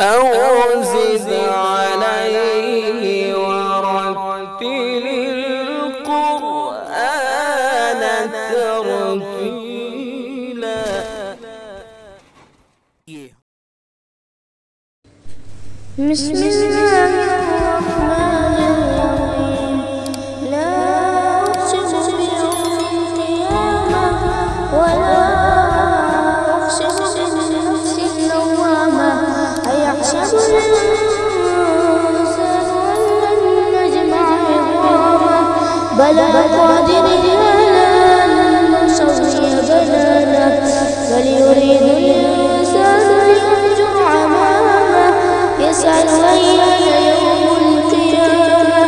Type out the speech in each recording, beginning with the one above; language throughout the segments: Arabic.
أو زد عليه ورتل القرآن ترتيلا. بسم الله الرحمن الرحيم. لا أقسم بيوم القيامة ولا أقسم بالنفس اللوامة. أيحسب الإنسان أن لن نجمع عظامه بلى قادرين على أن نسوي بنانه. بل يريد الإنسان ليفجر أمامه يسأل أيان يوم القيامة.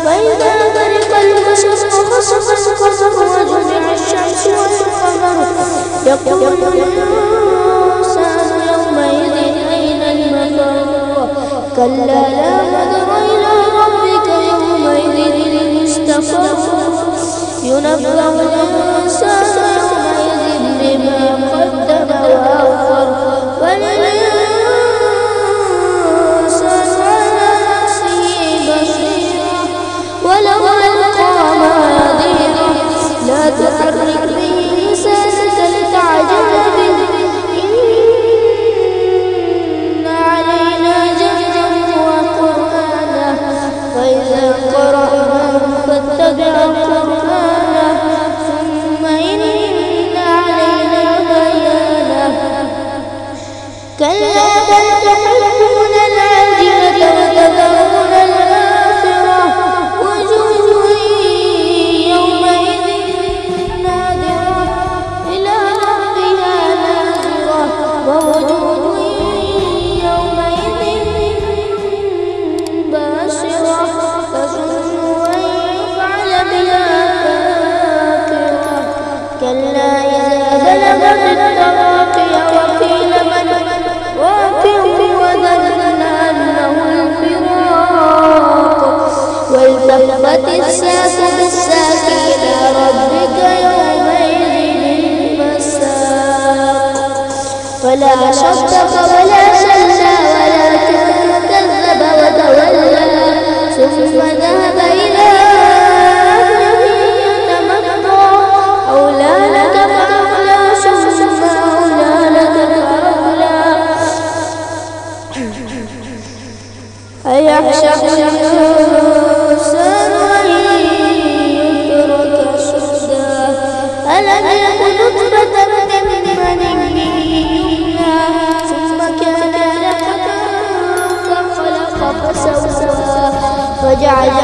فإذا برق البصر وخسف القمر وجمع الشمس والقمر يقول الإنسان يومئذ أين المفر. كلا لا وزر إلى ربك يومئذ المستقر. ينبأ الإنسان يومئذ بما قدم وأخر. ولو ألقى معاذيره لا تحرك به لسانك لتعجل به. إن علينا جمعه وقرآنه فإذا قرأناه فاتبع قرآنه ثم إن علينا بيانه. كلا بل تحبون العاجلة وتذرون الآخرة. وجوه يومئذ ناظرة إلى ربها ناظرة. ووجوه يومئذ باسرة تظن أن يفعل بها فاقرة. كلا إذا بلغت التراقي وقيل من راق وظن أنه الفراق. والتفت الساق بالساق إلى ربك يومئذ المساق. فلا صدق ولا صلى ولكن كذب وتولى ثم ذهب إلى أهله يتمطى. أولى لك فأولى ثم أولى لك فأولى. أيحسب الإنسان أن يترك سدى. ألم يك نطفة من مني يمنى ثم كان علقة فخلق فسوى فجعل